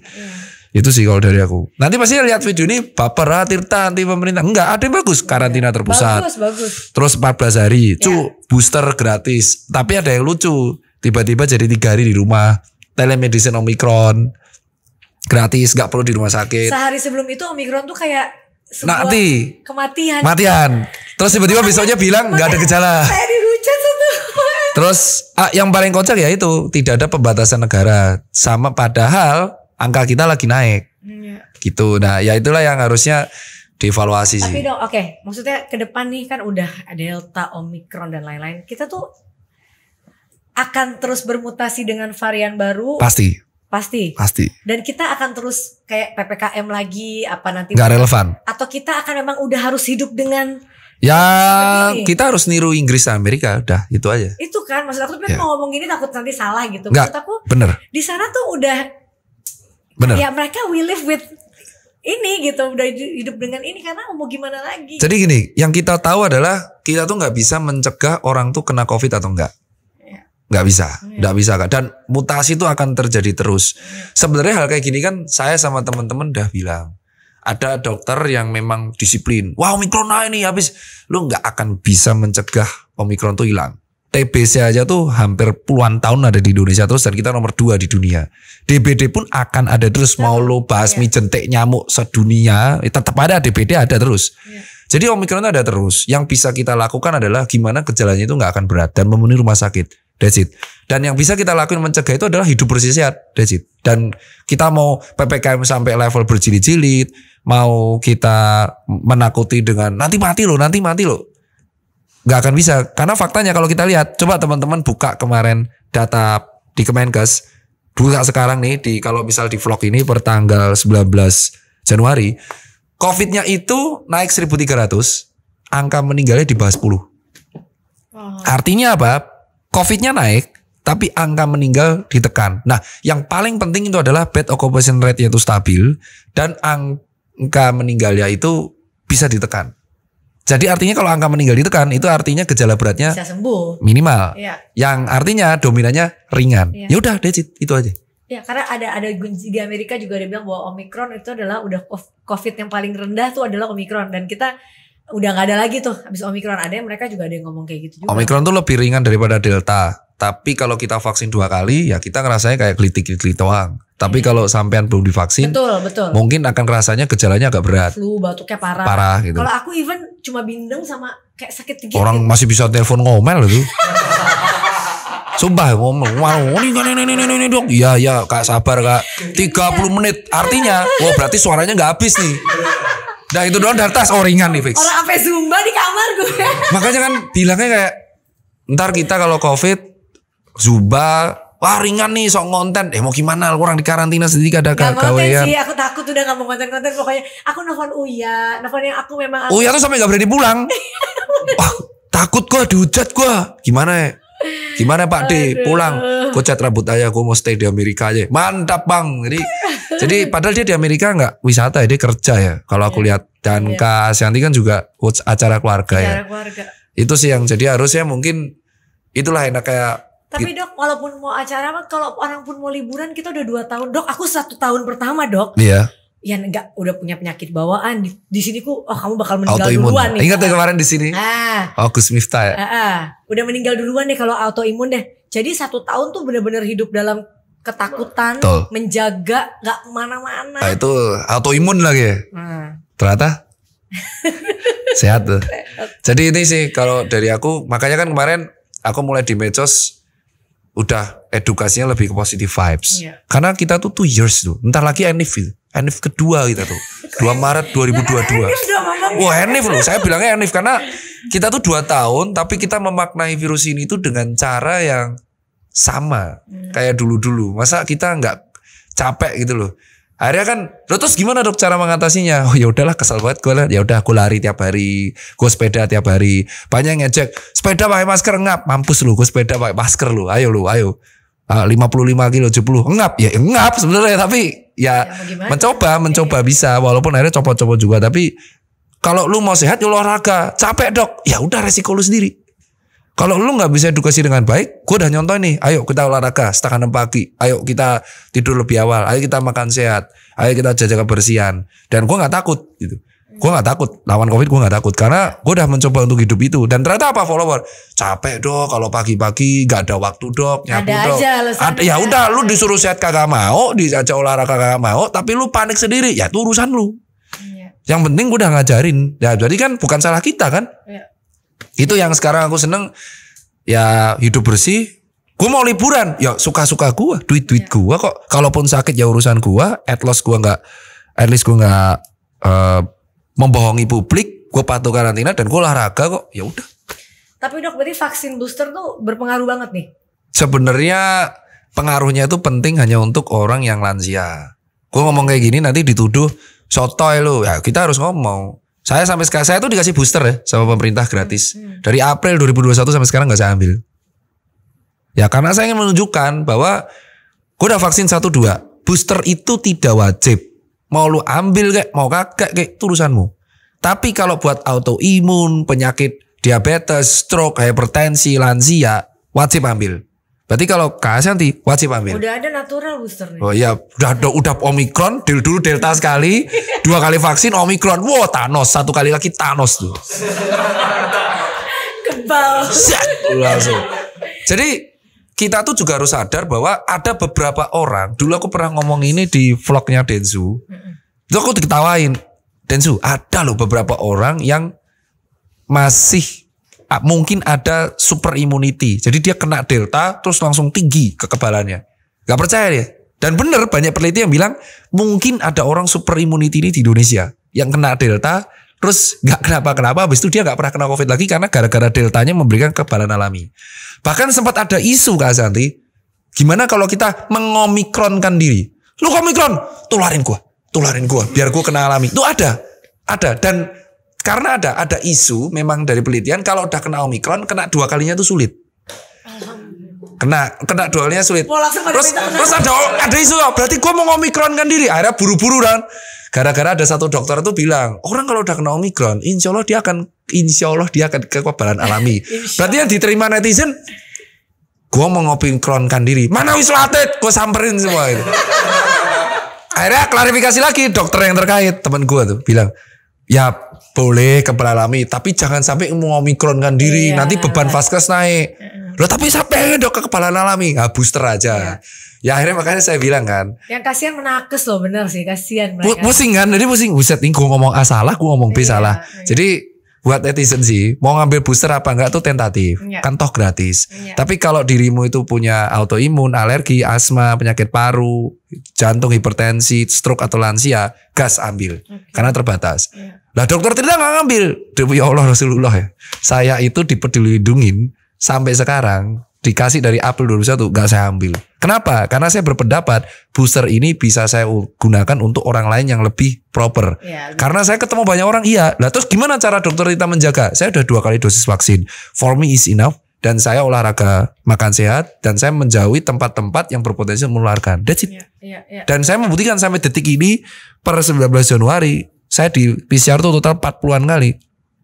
Itu sih kalau dari aku. Nanti pasti lihat video ini baper Tirta anti pemerintah. Enggak, ada yang bagus. Karantina terpusat. Bagus. Terus 14 hari. Booster gratis. Tapi ada yang lucu. Tiba-tiba jadi 3 hari di rumah. Telemedicine Omikron. Gratis, gak perlu di rumah sakit. Sehari sebelum itu Omikron tuh kayak sebuah kematian. Terus tiba-tiba besoknya bilang gak ada gejala. Saya dihujat tuh. Terus yang paling kocak ya itu tidak ada pembatasan negara. Sama padahal angka kita lagi naik. Gitu. Nah ya itulah yang harusnya dievaluasi sih. Tapi dong maksudnya ke depan nih kan udah Delta, Omikron dan lain-lain. Kita tuh akan terus bermutasi dengan varian baru. Pasti. Dan kita akan terus kayak PPKM lagi apa nanti. Gak relevan. Atau kita akan memang udah harus hidup dengan. Ya kita harus niru Inggris dan Amerika. Udah itu aja. Itu kan maksud aku mau ngomong gini takut nanti salah gitu. Maksud aku bener. Di sana tuh udah. Bener. Ya mereka we live with ini gitu. Udah hidup dengan ini karena mau gimana lagi. Jadi gini, yang kita tahu adalah kita tuh gak bisa mencegah orang tuh kena COVID atau enggak. Nggak bisa Kak. Dan mutasi itu akan terjadi terus. Sebenarnya hal kayak gini kan saya sama teman-teman udah bilang. Ada dokter yang memang disiplin. Wah Omikron naik nih habis. Lu nggak akan bisa mencegah Omikron tuh hilang. TBC aja tuh hampir puluhan tahun ada di Indonesia terus dan kita nomor 2 di dunia. DBD pun akan ada terus. Mau lo basmi jentik nyamuk sedunia tetap ada, DBD ada terus. Jadi Omikron ada terus. Yang bisa kita lakukan adalah gimana gejalanya itu nggak akan berat dan memenuhi rumah sakit. That's it. Dan yang bisa kita lakukan mencegah itu adalah hidup bersih sehat. That's it. Dan kita mau PPKM sampai level berjilid-jilid, mau kita menakuti dengan nanti mati loh. Gak akan bisa. Karena faktanya kalau kita lihat, coba teman-teman buka kemarin data di Kemenkes, buka sekarang nih kalau misal di vlog ini per tanggal 19 Januari, COVID-nya itu naik 1.300, angka meninggalnya di bawah 10. Artinya apa? COVID-nya naik, tapi angka meninggal ditekan. Nah, yang paling penting itu adalah bed occupation rate-nya itu stabil dan angka meninggalnya itu bisa ditekan. Jadi artinya kalau angka meninggal ditekan, itu artinya gejala beratnya bisa sembuh. Minimal. Yang artinya dominannya ringan. Ya udah, that's it, itu aja. Ya, karena ada di Amerika juga ada bilang bahwa Omikron itu adalah udah COVID yang paling rendah tuh adalah Omikron dan kita udah gak ada lagi tuh habis Omikron. Ada yang mereka juga ada yang ngomong kayak gitu juga. Omikron tuh lebih ringan daripada Delta. Tapi kalau kita vaksin 2 kali ya kita ngerasanya kayak gelitik-gelitik doang. Tapi kalau sampean belum divaksin, betul. mungkin akan rasanya gejalanya agak berat. Flu, batuknya parah. Parah gitu. Kalau aku even cuma bindeng sama kayak sakit gigi. Orang masih bisa telepon ngomel tuh. Sumpah ngomong, wow, ini dok. Iya, Kak sabar Kak. 30 menit. Artinya, berarti suaranya nggak habis nih. Nah itu doang dari tas ringan nih fix. Orang sampai zumba di kamar gue. Makanya kan bilangnya kayak ntar kita kalau covid zumba, wah ringan nih sok konten. Mau gimana orang di karantina sedikit ada gawean. Sih aku takut udah gak mau konten-konten. Pokoknya aku nelfon Uya. Nelfon yang aku memang Uya tuh sampai gak berani pulang. Wah takut gue dihujat gue. Gimana ya? Gimana Pak D pulang? Gue cat rambut aja, gue mau stay di Amerika aja. Mantap bang. Jadi padahal dia di Amerika nggak wisata ya, dia kerja ya. Kalau aku lihat dan Kak Ashanti kan juga acara keluarga keluarga. Itu sih yang jadi harusnya mungkin itulah enak kayak. Tapi dok, walaupun mau acara, kalau orang pun mau liburan kita udah 2 tahun. Dok, aku 1 tahun pertama dok. Iya. Ya enggak udah punya penyakit bawaan di sini kamu bakal meninggal duluan nih. Ingat ya kemarin di sini? Gus Miftah ya. Udah meninggal duluan deh kalau autoimun deh. Jadi 1 tahun tuh benar-benar hidup dalam ketakutan, menjaga, nggak kemana-mana. Nah, itu autoimun lagi ya. Ternyata sehat tuh. Jadi ini sih kalau dari aku, makanya kan kemarin aku mulai di medsos udah edukasinya lebih ke positive vibes. Karena kita tuh 2 years tuh. Ntar lagi Enif kedua kita tuh 2 Maret 2022. Wah Enif loh, saya bilangnya Enif karena kita tuh 2 tahun tapi kita memaknai virus ini tuh dengan cara yang sama kayak dulu-dulu. Masa kita nggak capek gitu loh. Akhirnya kan, terus gimana dok cara mengatasinya? Oh ya udahlah kesel banget gue lah. Ya udah aku lari tiap hari, gue sepeda tiap hari. Banyak ngejek, sepeda pakai masker ngap, mampus lu, gue sepeda pakai masker lu, ayo. 55 kilo 70 ngap ya ngap sebenarnya tapi ya mencoba bisa walaupun akhirnya copot-copot juga tapi kalau lu mau sehat ya olahraga capek dok ya udah resiko lu sendiri kalau lu nggak bisa edukasi dengan baik gue udah nyontoh nih ayo kita olahraga setengah 6 pagi ayo kita tidur lebih awal ayo kita makan sehat ayo kita jaga kebersihan dan gue nggak takut gitu. Gue gak takut lawan covid, gue gak takut karena gue udah mencoba untuk hidup itu dan ternyata apa follower capek dok kalau pagi-pagi gak ada waktu dok nyapu ada dok aja, ya udah lu disuruh sehat kagak mau diajak olahraga kagak mau tapi lu panik sendiri ya itu urusan lu yang penting gue udah ngajarin ya jadi kan bukan salah kita kan itu yang sekarang aku seneng ya hidup bersih gue mau liburan ya suka-suka gue duit gue kok kalaupun sakit ya urusan gue at least gue gak membohongi publik, gue patuh karantina dan gue olahraga kok, ya udah. Tapi dok, berarti vaksin booster tuh berpengaruh banget nih. Sebenarnya pengaruhnya itu penting hanya untuk orang yang lansia. Gue ngomong kayak gini nanti dituduh sotoy lu, ya kita harus ngomong. Saya sampai sekarang saya tuh dikasih booster ya sama pemerintah gratis. Dari April 2021 sampai sekarang nggak saya ambil. Ya karena saya ingin menunjukkan bahwa gue udah vaksin 1-2, booster itu tidak wajib. Mau lu ambil kayak mau kagak kayak itu urusanmu. Tapi kalau buat autoimun, penyakit diabetes, stroke, hipertensi, lansia wajib ambil. Berarti kalau Kak Ashanti wajib ambil. Udah ada natural booster nih. Oh iya, udah Omicron, dulu Delta sekali, 2 kali vaksin Omicron. Wow, Thanos, 1 kali lagi Thanos tuh. Kebal. Langsung. Jadi kita tuh juga harus sadar bahwa ada beberapa orang. Dulu aku pernah ngomong ini di vlognya Densu. Itu aku diketawain. Densu, ada loh beberapa orang yang masih mungkin ada super immunity. Jadi dia kena Delta terus langsung tinggi kekebalannya. Gak percaya dia. Dan bener banyak peneliti yang bilang mungkin ada orang super immunity ini di Indonesia. Yang kena Delta terus gak kenapa-kenapa. Habis itu dia gak pernah kena COVID lagi karena gara-gara Deltanya memberikan kekebalan alami. Bahkan sempat ada isu Kak Ashanti, gimana kalau kita mengomikronkan diri? Lu omikron, tularin gua, biar gua kena alami. Itu ada. Dan karena ada isu memang dari penelitian kalau udah kena omikron, kena 2 kalinya tuh sulit. Kena 2 kalinya sulit. Terus ada isu, berarti gua mau ngomikronkan diri. Akhirnya buru-buru kan. Gara-gara ada satu dokter tuh bilang, orang kalau udah kena omikron, insya Allah dia akan kekebalan alami. Berarti yang diterima netizen, gue mau ngomikronkan diri. Mana wisratet? Gue samperin semua itu. Akhirnya klarifikasi lagi dokter yang terkait, teman gue tuh bilang, ya boleh kekebalan alami, tapi jangan sampai mau ngomikronkan diri, nanti beban vaskes naik. Loh tapi sampai dok kekebalan alami, booster aja. Ya akhirnya makanya saya bilang kan. Yang kasihan menakes loh, bener sih kasihan mereka. Pusing kan, jadi pusing. Buset nih gue ngomong A salah, gue ngomong B salah. Jadi buat netizen sih, mau ngambil booster apa enggak tuh tentatif, kan toh gratis. Tapi kalau dirimu itu punya autoimun, alergi, asma, penyakit paru, jantung, hipertensi, stroke atau lansia, gas ambil, karena terbatas. Lah dokter Tirta nggak ngambil, demi Allah Rasulullah ya. Saya itu dipeduli lindungin sampai sekarang, dikasih dari April 2021 gak saya ambil. Kenapa? Karena saya berpendapat booster ini bisa saya gunakan untuk orang lain yang lebih proper. Karena saya ketemu banyak orang, iya. Lah terus gimana cara dokter Tirta menjaga? Saya udah 2 kali dosis vaksin. For me is enough. Dan saya olahraga, makan sehat, dan saya menjauhi tempat-tempat yang berpotensi menularkan. That's it. Dan saya membuktikan sampai detik ini per 19 Januari saya di PCR tuh total 40-an kali,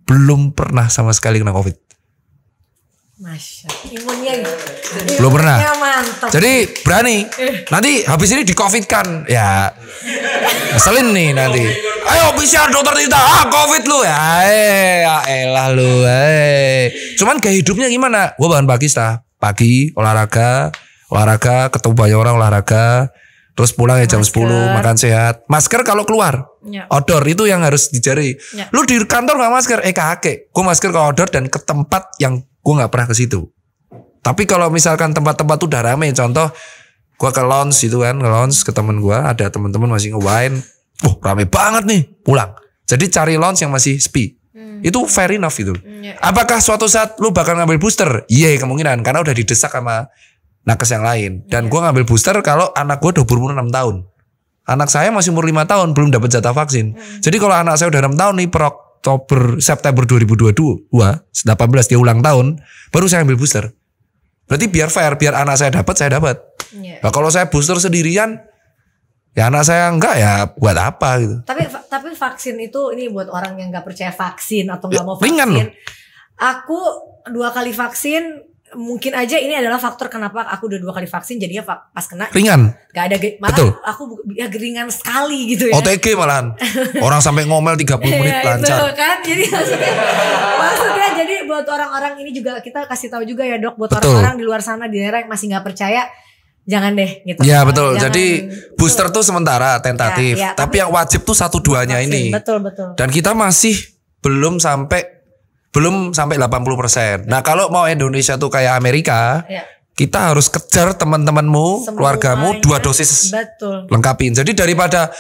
belum pernah sama sekali kena COVID. Masya, imunnya belum pernah. Mantap. Jadi berani. Nanti habis ini di COVID kan, ya ngeselin nih nanti. Ayo PCR dokter Tirta, COVID lu ya, elah lu. Cuman gaya hidupnya gimana? Gue bangun pagi olahraga, ketemu banyak orang olahraga, terus pulang ya jam 10, makan sehat. Masker kalau keluar, outdoor itu yang harus dijari. Lu di kantor nggak masker, kakek. Gue masker ke outdoor dan ke tempat yang gue nggak pernah ke situ. Tapi kalau misalkan tempat-tempat tuh udah rame, contoh gue ke lounge itu kan, ke temen gue, ada temen-temen masih nge-wine, rame banget nih, pulang. Jadi cari lounge yang masih sepi. Itu fair enough itu. Apakah suatu saat lu bakal ngambil booster? Iya, kemungkinan, karena udah didesak sama nakes yang lain. Dan gue ngambil booster kalau anak gue udah berumur 6 tahun. Anak saya masih umur 5 tahun, belum dapat jatah vaksin. Jadi kalau anak saya udah 6 tahun nih, per September 2022, 18 dia ulang tahun, baru saya ambil booster. Berarti biar fair, biar anak saya dapat. Nah, kalau saya booster sendirian, ya anak saya enggak, ya buat apa gitu. Tapi vaksin itu ini buat orang yang nggak percaya vaksin atau nggak mau vaksin. Ringan loh. Aku 2 kali vaksin. Mungkin aja ini adalah faktor kenapa aku udah 2 kali vaksin jadinya pas kena ringan. Gak ada malah. Betul. Aku ya ringan sekali gitu ya. OTG malahan. Orang sampai ngomel 30 menit lancar. Kan jadi maksudnya jadi buat orang-orang ini juga kita kasih tahu juga ya dok, buat orang-orang di luar sana di daerah yang masih nggak percaya, jangan deh gitu. Ya betul. Jadi booster tuh sementara tentatif, tapi yang wajib tuh 1-2-nya ini. Betul. Dan kita masih belum sampai 80%. Nah kalau mau Indonesia tuh kayak Amerika, kita harus kejar teman-temanmu, keluargamu 2 dosis. Betul. Lengkapin. Jadi daripada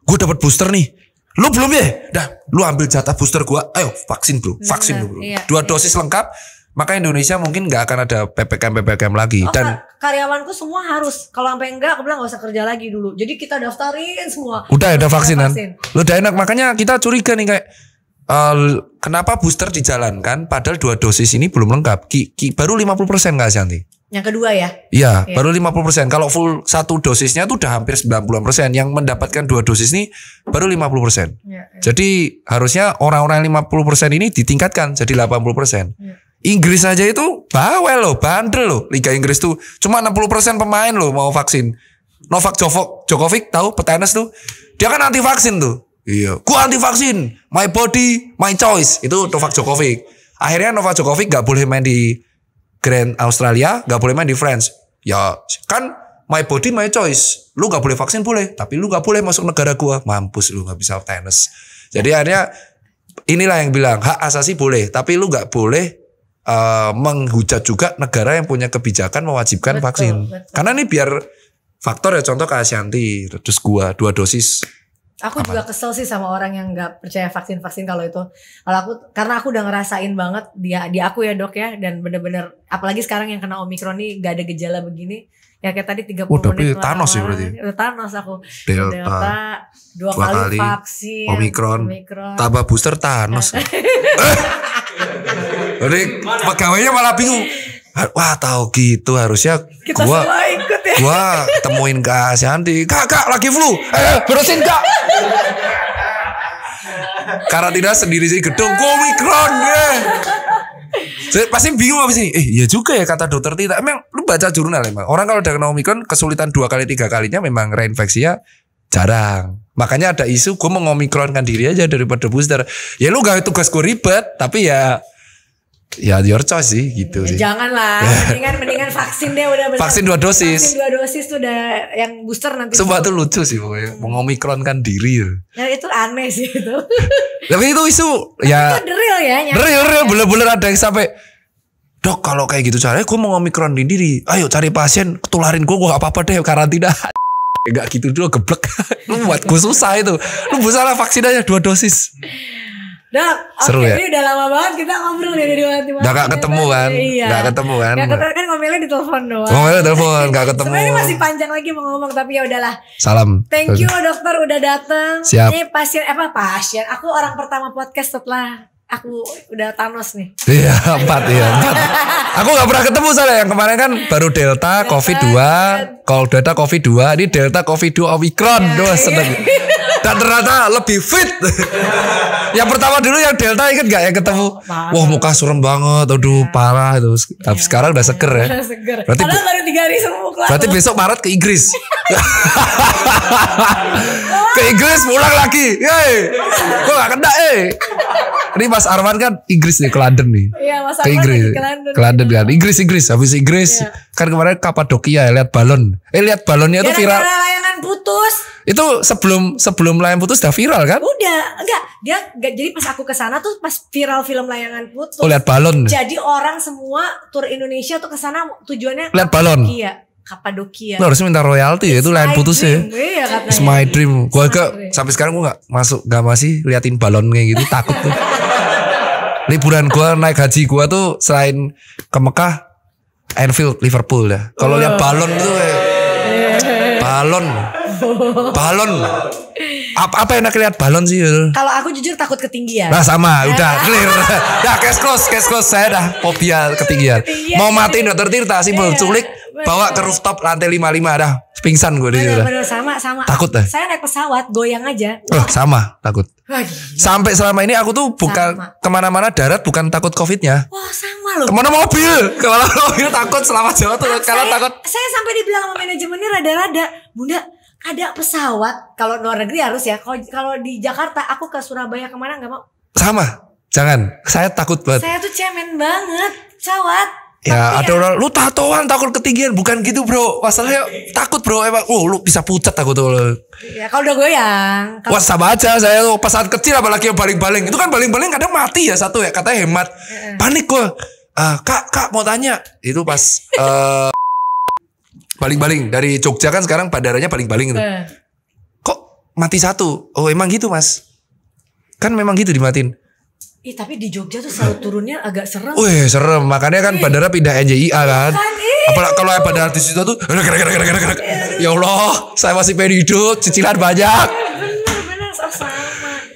gue dapat booster nih, lu belum ya? Dah, lu ambil jatah booster gue. Ayo vaksin bro, vaksin bro. 2 dosis lengkap. Maka Indonesia mungkin nggak akan ada PPKM lagi. Dan karyawanku semua harus. Kalau sampai enggak, aku bilang nggak usah kerja lagi dulu. Jadi kita daftarin semua. Udah ada vaksinan. Lu udah enak. Makanya kita curiga nih kayak. Kenapa booster dijalankan padahal 2 dosis ini belum lengkap? Baru 50% nggak Shanti? Yang kedua ya? Iya, baru 50%. Kalau full 1 dosisnya tuh udah hampir 90%. Yang mendapatkan 2 dosis ini baru 50%. Jadi harusnya orang-orang 50% ini ditingkatkan jadi 80%. Inggris aja itu bawel loh, bandel loh. Liga Inggris tuh cuma 60% pemain loh mau vaksin. Novak Djokovic tahu petenis tuh, dia kan anti vaksin tuh. Iya, gua anti vaksin, my body, my choice. Itu Novak Djokovic. Akhirnya Novak Djokovic gak boleh main di Grand Australia, gak boleh main di France. Ya kan my body, my choice. Lu gak boleh vaksin boleh, tapi lu gak boleh masuk negara gua. Mampus lu gak bisa tenis. Jadi akhirnya inilah yang bilang hak asasi boleh, tapi lu gak boleh menghujat juga negara yang punya kebijakan mewajibkan vaksin. Karena ini biar faktor ya, contoh kayak Ashanti, terus gua 2 dosis. Aku juga kesel sih sama orang yang nggak percaya vaksin kalau itu. Kalau aku, karena aku udah ngerasain banget di aku ya dok ya, dan bener-bener apalagi sekarang yang kena Omikron nih gak ada gejala begini. Ya kayak tadi 30 menit. Tapi Thanos sih berarti. Thanos aku. Delta 2 kali vaksin. Omikron. Tambah booster Thanos. Jadi pegawainya malah bingung. Wah tahu gitu harusnya kita semua ikut ya. Gua temuin Kak Shanti, Kak lagi flu, beresin Kak. Karantina sendiri sih gedung Omikron ya. Saya pasti bingung abis ini. Iya juga ya kata dokter Tirta. Emang lu baca jurnal emang orang kalau udah kena Omikron kesulitan 2 kali 3 kalinya memang reinfeksinya jarang. Makanya ada isu gue mau ngomikronkan diri aja daripada booster. Ya lu gak tugas gue ribet, tapi ya Ya your choice sih gitu sih. Janganlah, mendingan vaksin deh udah bener. Vaksin 2 dosis. Vaksin 2 dosis tuh udah yang booster nanti. Sumpah tuh lucu sih pokoknya. Mengomikronkan diri. Nah itu aneh sih itu. Tapi itu isu ya. Itu real ya. Real bener-bener ada yang sampai, dok kalau kayak gitu caranya gue mau ngomikron diri. Ayo cari pasien, ketularin gue gak apa-apa deh karantina. Gak gitu dulu geblek. Lu buat gue susah itu. Lu salah vaksin aja 2 dosis. Dok, seru ya? Ini udah lama banget kita ngobrol ya di mati-mati. Gak ketemu kan? Iya. Gak ketemu kan? Kan ngomelnya di telepon doang. Ngomelnya di telepon, gak ketemu. Sebenarnya masih panjang lagi mau ngomong tapi ya udahlah. Salam. Thank you dokter udah datang. Siap. Ini pasien. Aku orang pertama podcast setelah aku udah Thanos nih. Iya 4. Aku gak pernah ketemu soalnya. Yang kemarin kan baru Delta, Covid 2. Kalau Delta Covid 2, ini Delta Covid 2 Omicron. Duh seneng. Dan ternyata lebih fit. Yang pertama dulu yang Delta inget gak yang ketemu? Wah muka surem banget. Aduh parah itu. Sekarang udah seger ya. Seger. Berarti padahal baru 3 hari sembuh. Berarti besok Maret ke Inggris. Ke Inggris pulang lagi. Yeay. Kok gak kena Ini Mas Arman kan Inggris nih ke London nih. Iya Mas ke Arman Inggris. ke London Kan. Inggris. Habis Inggris kan kemarin Kapadokia lihat balon. Lihat balonnya itu viral. Gara-gara layangan putus. Itu sebelum layangan putus udah viral kan? Udah, enggak. Jadi pas aku kesana tuh pas viral film layangan putus. Oh lihat balon. Jadi orang semua tur Indonesia tuh kesana tujuannya lihat balon. Kapadokia. Lo harus minta royalti ya itu layangan putus ya. Iya katanya. It's my dream. Gue sampai sekarang gue gak masih liatin balon kayak gitu, takut tuh. Liburan gue naik haji gue tuh selain ke Mekah, Anfield, Liverpool dah. Kalau lihat balon tuh balon. Apa enak lihat balon sih? Kalau aku jujur takut ketinggian. Nah sama, udah clear. Dah case close saya dah fobia ketinggian. Mau matiin Dokter Tirta sih culik bawa ke rooftop lantai 55 dah. Pingsan gue di situ. Bener sama. Takut dah. Saya naik pesawat goyang aja. Sama takut. Sampai selama ini aku tuh bukan kemana-mana darat bukan takut covidnya. Wah sama loh. Kemana mobil takut selama Jawa tuh kalau takut. Saya sampai dibilang sama manajemennya rada-rada, Bunda ada pesawat kalau luar negeri harus ya. Kalau di Jakarta aku ke Surabaya kemana nggak mau. Sama, jangan. Saya takut banget. Saya tuh cemen banget pesawat. Ya ada orang lu tatoan takut ketinggian bukan gitu bro. Masalahnya takut bro emang. Lu bisa pucat takut tuh. Ya kalau udah goyang. Wah sama aja saya tuh pesawat kecil apalagi yang baling-baling. Itu kan baling-baling kadang mati ya satu ya katanya hemat. Panik gue. Kak mau tanya itu pas baling-baling dari Jogja kan sekarang bandaranya baling-baling itu. Kok mati satu? Oh emang gitu mas? Kan memang gitu dimatiin. Tapi di Jogja tuh selalu turunnya agak serem. Wih serem, makanya kan bandara pindah NJIA kan. Apalagi kalau bandara di situ tuh, ya Allah, saya masih pengen hidup, cicilan banyak. Bener sama.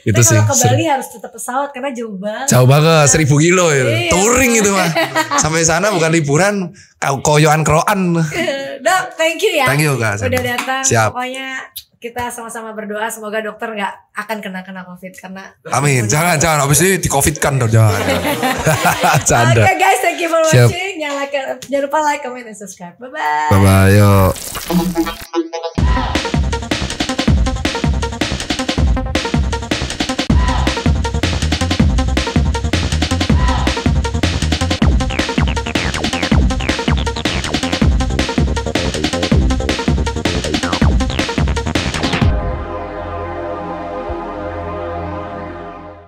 Itu sih. Kalau ke Bali harus tetap pesawat karena jauh banget. Jauh banget, 1000 kilo ya. Touring itu mah. Sampai sana bukan liburan, koyoan keroan. Dok, thank you ya. Thank you Kak. Udah datang. Siap. Pokoknya kita sama-sama berdoa semoga dokter nggak akan kena COVID karena amin. Jangan habis ini di COVID kan dong jangan. Canda. Oke guys, thank you for watching. Jangan lupa like, comment, and subscribe. Bye bye. Bye bye. Yo.